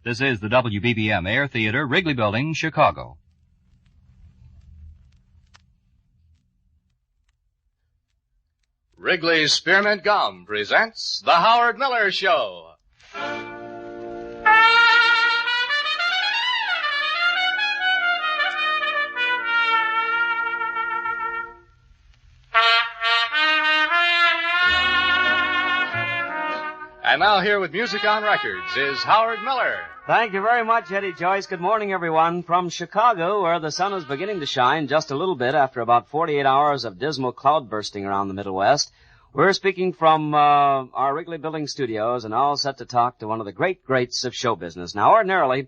This is the WBBM Air Theater, Wrigley Building, Chicago. Wrigley's Spearmint Gum presents The Howard Miller Show. And now here with music on records is Howard Miller. Thank you very much, Eddie Joyce. Good morning, everyone. From Chicago, where the sun is beginning to shine just a little bit after about 48 hours of dismal cloud bursting around the Middle West, we're speaking from our Wrigley Building studios and all set to talk to one of the greats of show business. Now, ordinarily,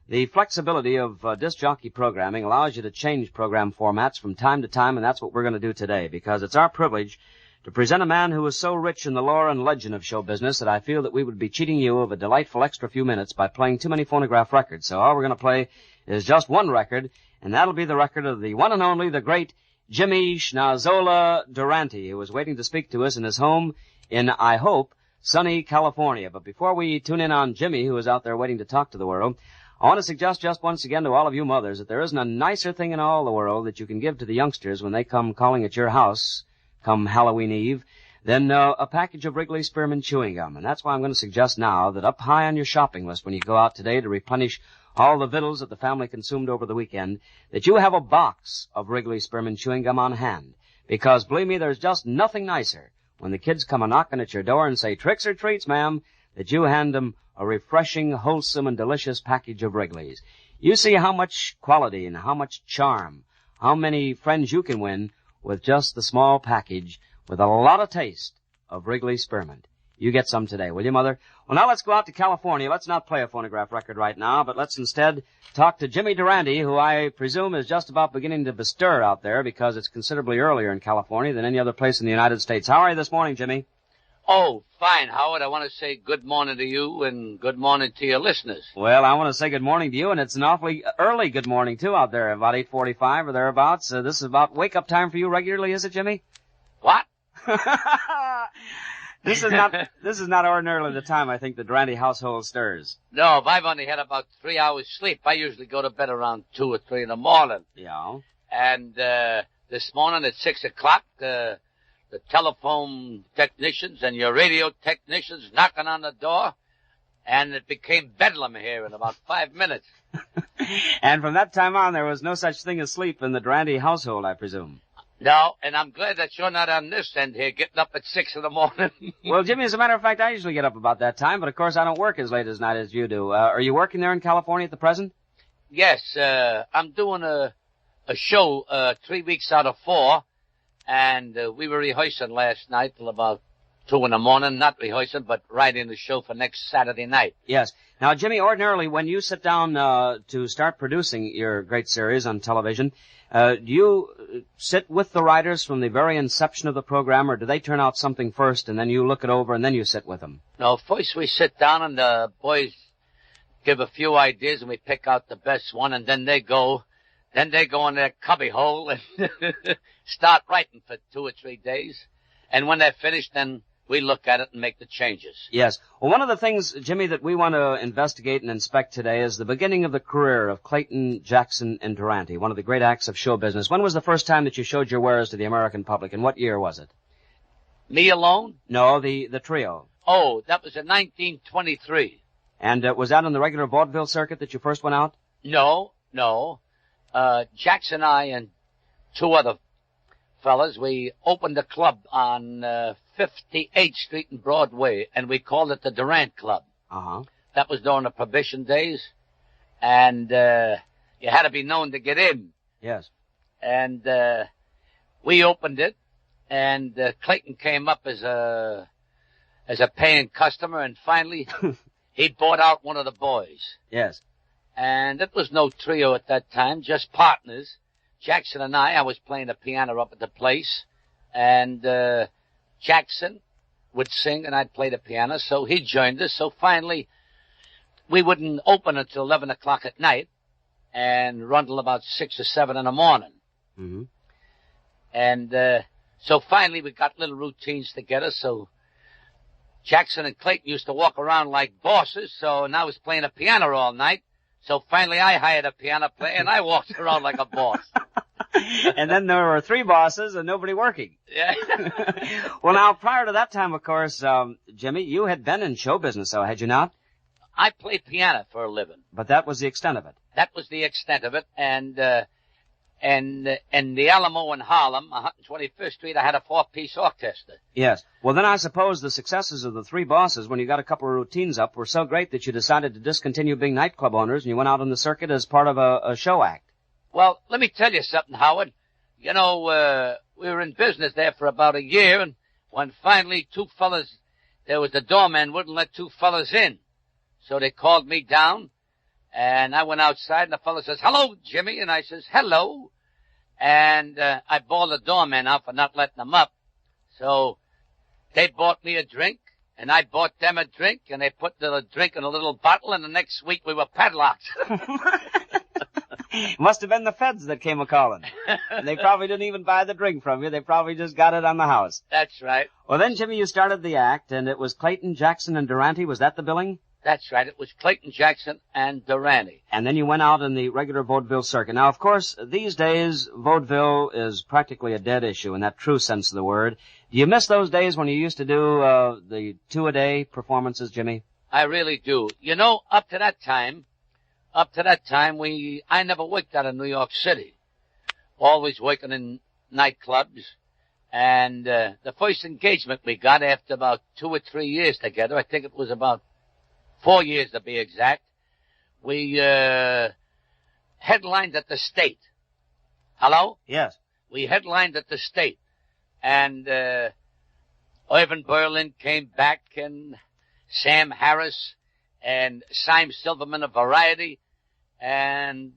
the flexibility of disc jockey programming allows you to change program formats from time to time, and that's what we're going to do today, because it's our privilege to present a man who is so rich in the lore and legend of show business that I feel that we would be cheating you of a delightful extra few minutes by playing too many phonograph records. So all we're going to play is just one record, and that'll be the record of the one and only, the great Jimmy Schnazola Durante, who is waiting to speak to us in his home in, I hope, sunny California. But before we tune in on Jimmy, who is out there waiting to talk to the world, I want to suggest just once again to all of you mothers that there isn't a nicer thing in all the world that you can give to the youngsters when they come calling at your house come Halloween Eve, then a package of Wrigley Spearmint Chewing Gum. And that's why I'm going to suggest now that up high on your shopping list when you go out today to replenish all the victuals that the family consumed over the weekend, that you have a box of Wrigley Spearmint Chewing Gum on hand. Because, believe me, there's just nothing nicer when the kids come a-knocking at your door and say, "Tricks or treats, ma'am," that you hand them a refreshing, wholesome, and delicious package of Wrigley's. You see how much quality and how much charm, how many friends you can win with just the small package with a lot of taste of Wrigley Spearmint. You get some today, will you, Mother? Well, now let's go out to California. Let's not play a phonograph record right now, but let's instead talk to Jimmy Durante, who I presume is just about beginning to bestir out there because it's considerably earlier in California than any other place in the United States. How are you this morning, Jimmy? Oh, fine, Howard. I want to say good morning to you and good morning to your listeners. Well, I want to say good morning to you, and it's an awfully early good morning, too, out there, about 8:45 or thereabouts. This is about wake-up time for you regularly, is it, Jimmy? What? This is not ordinarily the time I think the Durante household stirs. No, if I've only had about 3 hours sleep. I usually go to bed around 2 or 3 in the morning. Yeah. And this morning at 6 o'clock, the telephone technicians and your radio technicians knocking on the door, and it became bedlam here in about 5 minutes. And from that time on, there was no such thing as sleep in the Durante household, I presume. No, and I'm glad that you're not on this end here, getting up at 6 in the morning. Well, Jimmy, as a matter of fact, I usually get up about that time, but of course I don't work as late as night as you do. Are you working there in California at the present? Yes, I'm doing a show 3 weeks out of 4. And we were rehearsing last night till about 2 in the morning. Not rehearsing, but writing the show for next Saturday night. Yes. Now, Jimmy, ordinarily, when you sit down to start producing your great series on television, do you sit with the writers from the very inception of the program, or do they turn out something first, and then you look it over, and then you sit with them? No, first we sit down, and the boys give a few ideas, and we pick out the best one, and then they go in their cubby hole and start writing for 2 or 3 days. And when they're finished, then we look at it and make the changes. Yes. Well, one of the things, Jimmy, that we want to investigate and inspect today is the beginning of the career of Clayton, Jackson, and Durante, one of the great acts of show business. When was the first time that you showed your wares to the American public, and what year was it? Me alone? No, the trio. Oh, that was in 1923. And was that on the regular vaudeville circuit that you first went out? No. Jackson and I and 2 other fellas, we opened a club on 58th Street and Broadway, and we called it the Durante Club. Uh-huh. That was during the prohibition days, and you had to be known to get in. Yes. And we opened it, and Clayton came up as a paying customer, and finally he bought out one of the boys. Yes. And it was no trio at that time, just partners. Jackson and I was playing the piano up at the place, and Jackson would sing and I'd play the piano, so he joined us. So finally, we wouldn't open until 11 o'clock at night and run till about 6 or 7 in the morning. Mm-hmm. And so finally we got little routines together, so Jackson and Clayton used to walk around like bosses, so and I was playing a piano all night. So finally I hired a piano player and I walked around like a boss. And then there were 3 bosses and nobody working. Yeah. Well, now, prior to that time, of course, Jimmy, you had been in show business, so had you not? I played piano for a living. But that was the extent of it. That was the extent of it. And the Alamo in Harlem, 125th Street, I had a 4-piece orchestra. Yes. Well, then I suppose the successes of the 3 bosses, when you got a couple of routines up, were so great that you decided to discontinue being nightclub owners and you went out on the circuit as part of a show act. Well, let me tell you something, Howard. You know, we were in business there for about a year, and when finally 2 fellas, there was the doorman wouldn't let 2 fellas in. So they called me down, and I went outside, and the fella says, "Hello, Jimmy," and I says, "Hello." And I bawled the doorman out for not letting them up. So they bought me a drink, and I bought them a drink, and they put the drink in a little bottle, and the next week we were padlocked. Must have been the feds that came a-calling. They probably didn't even buy the drink from you. They probably just got it on the house. That's right. Well, then, Jimmy, you started the act, and it was Clayton, Jackson, and Durante. Was that the billing? That's right. It was Clayton, Jackson, and Durante. And then you went out in the regular vaudeville circuit. Now, of course, these days, vaudeville is practically a dead issue in that true sense of the word. Do you miss those days when you used to do the 2-a-day performances, Jimmy? I really do. You know, up to that time, I never worked out of New York City. Always working in nightclubs. And the first engagement we got after about 2 or 3 years together, I think it was about 4 years to be exact, we headlined at the State. Hello? Yes. We headlined at the State. And Irvin Berlin came back, and Sam Harris, and Syme Silverman of Variety. And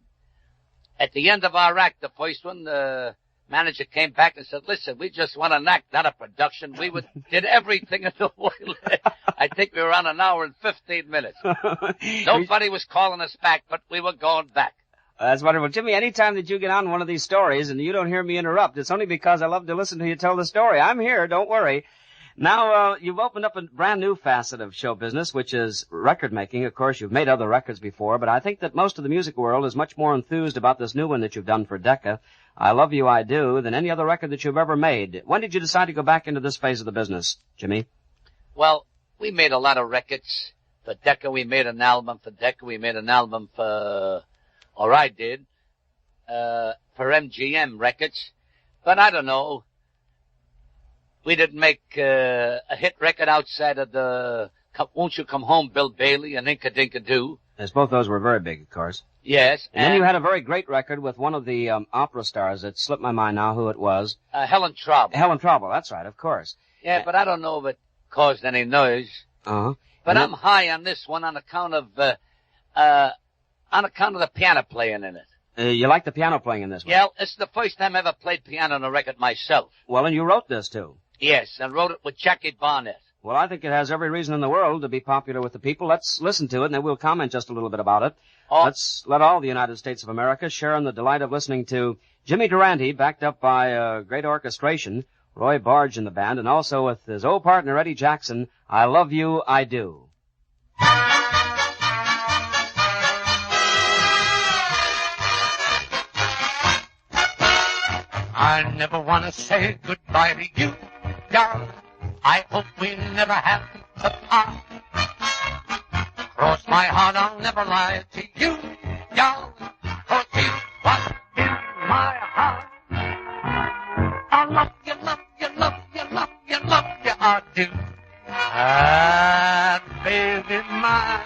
at the end of our act, the first one, the manager came back and said, "Listen, we just want an act, not a production. We did everything in the world." I think we were on an hour and 15 minutes. Nobody was calling us back, but we were going back. That's wonderful. Jimmy, anytime that you get on one of these stories and you don't hear me interrupt, it's only because I love to listen to you tell the story. I'm here, don't worry. Now, you've opened up a brand new facet of show business, which is record making. Of course, you've made other records before, but I think that most of the music world is much more enthused about this new one that you've done for Decca, I Love You, I Do, than any other record that you've ever made. When did you decide to go back into this phase of the business, Jimmy? Well, we made a lot of records. For Decca, we made an album. For Decca, we made an album for MGM Records. But I don't know. We didn't make a hit record outside of the Won't You Come Home, Bill Bailey, and Inka Dinka Doo. Yes, both those were very big, of course. Yes. And then you had a very great record with one of the opera stars. It slipped my mind now who it was. Helen Traub. Helen Traub, that's right, of course. Yeah, but I don't know if it caused any noise. Uh-huh. But I'm high on this one on account of the piano playing in it. You like the piano playing in this one? Yeah, it's the first time I ever played piano on a record myself. Well, and you wrote this, too. Yes, and wrote it with Jackie Barnett. Well, I think it has every reason in the world to be popular with the people. Let's listen to it, and then we'll comment just a little bit about it. Oh. Let's let all the United States of America share in the delight of listening to Jimmy Durante, backed up by a great orchestration, Roy Barge in the band, and also with his old partner, Eddie Jackson, I Love You, I Do. I never want to say goodbye to you, darling. I hope we never have to part. Cross my heart, I'll never lie to you, darling. For you, what's in my heart? I love you, love you, love you, love you, love you, I do. Ah, baby mine.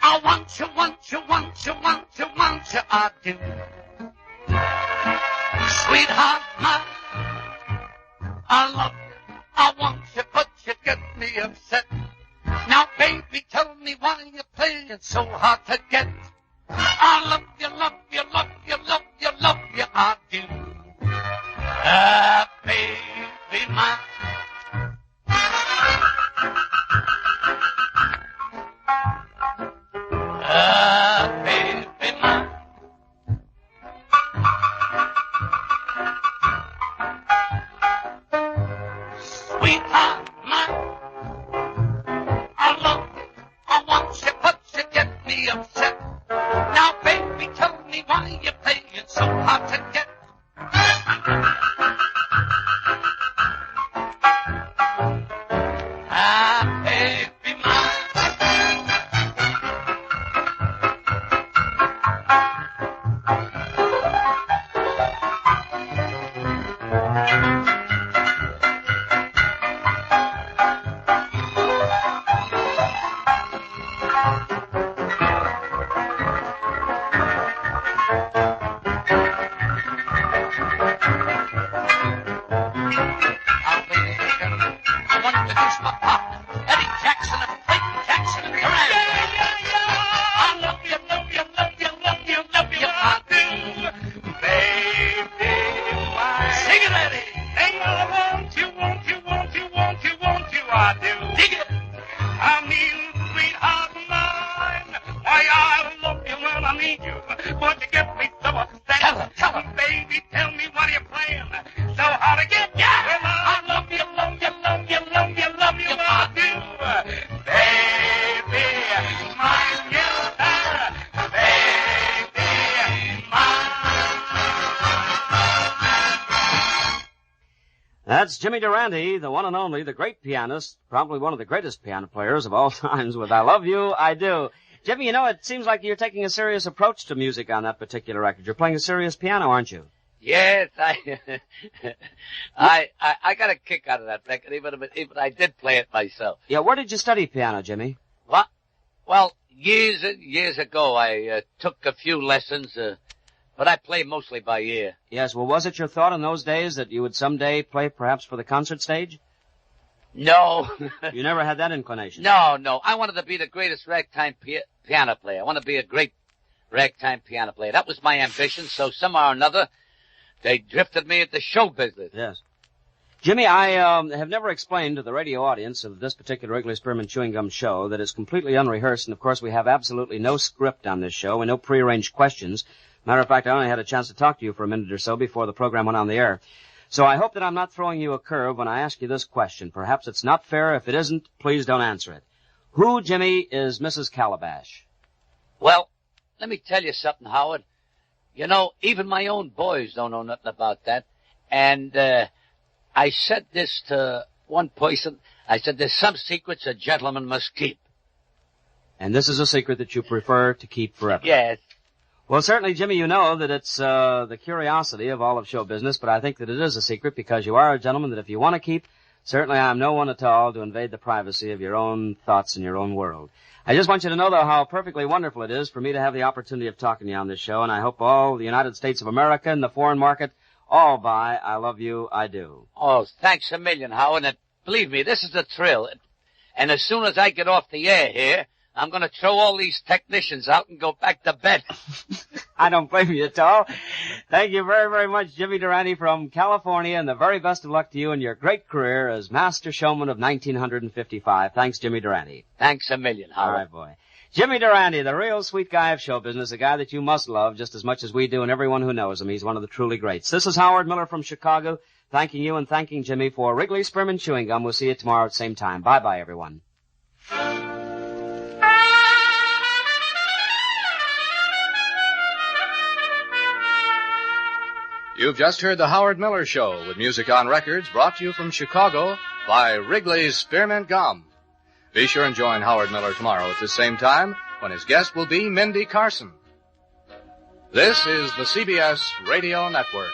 I want you, want you, want you, want you, want you, I do. Sweetheart mine, I love you, I want you, but you get me upset. Now, baby, tell me why you're playing so hard to get. I love you, love you, love you, love you, love you, I do. Ah, baby mine. Ah, baby mine. Sweetheart mine, That's Jimmy Durante, the one and only, the great pianist, probably one of the greatest piano players of all times with I Love You, I Do. Jimmy, it seems like you're taking a serious approach to music on that particular record. You're playing a serious piano, aren't you? Yes, I got a kick out of that record, even I did play it myself. Yeah, where did you study piano, Jimmy? What? Well, years and years ago, I took a few lessons, but I played mostly by ear. Yes, well, was it your thought in those days that you would someday play perhaps for the concert stage? No. You never had that inclination? No. I wanted to be the greatest ragtime piano player. I want to be a great ragtime piano player. That was my ambition, so somehow or another, they drifted me into show business. Yes. Jimmy, I have never explained to the radio audience of this particular Wrigley Spearmint Chewing Gum show that it's completely unrehearsed, and of course we have absolutely no script on this show and no prearranged questions. Matter of fact, I only had a chance to talk to you for a minute or so before the program went on the air. So I hope that I'm not throwing you a curve when I ask you this question. Perhaps it's not fair. If it isn't, please don't answer it. Who, Jimmy, is Mrs. Calabash? Well, let me tell you something, Howard. Even my own boys don't know nothing about that. And I said this to one person. I said, there's some secrets a gentleman must keep. And this is a secret that you prefer to keep forever? Yes. Well, certainly, Jimmy, you know that it's the curiosity of all of show business, but I think that it is a secret because you are a gentleman that if you want to keep, certainly I'm no one at all to invade the privacy of your own thoughts and your own world. I just want you to know, though, how perfectly wonderful it is for me to have the opportunity of talking to you on this show, and I hope all the United States of America and the foreign market all buy I Love You, I Do. Oh, thanks a million, Howard. And believe me, this is a thrill. And as soon as I get off the air here, I'm going to throw all these technicians out and go back to bed. I don't blame you at all. Thank you very, very much, Jimmy Durante from California, and the very best of luck to you in your great career as Master Showman of 1955. Thanks, Jimmy Durante. Thanks a million, Howard. All right, boy. Jimmy Durante, the real sweet guy of show business, a guy that you must love just as much as we do and everyone who knows him. He's one of the truly greats. This is Howard Miller from Chicago, thanking you and thanking Jimmy for Wrigley Spearmint Chewing Gum. We'll see you tomorrow at the same time. Bye-bye, everyone. You've just heard The Howard Miller Show with music on records brought to you from Chicago by Wrigley's Spearmint Gum. Be sure and join Howard Miller tomorrow at the same time when his guest will be Mindy Carson. This is the CBS Radio Network.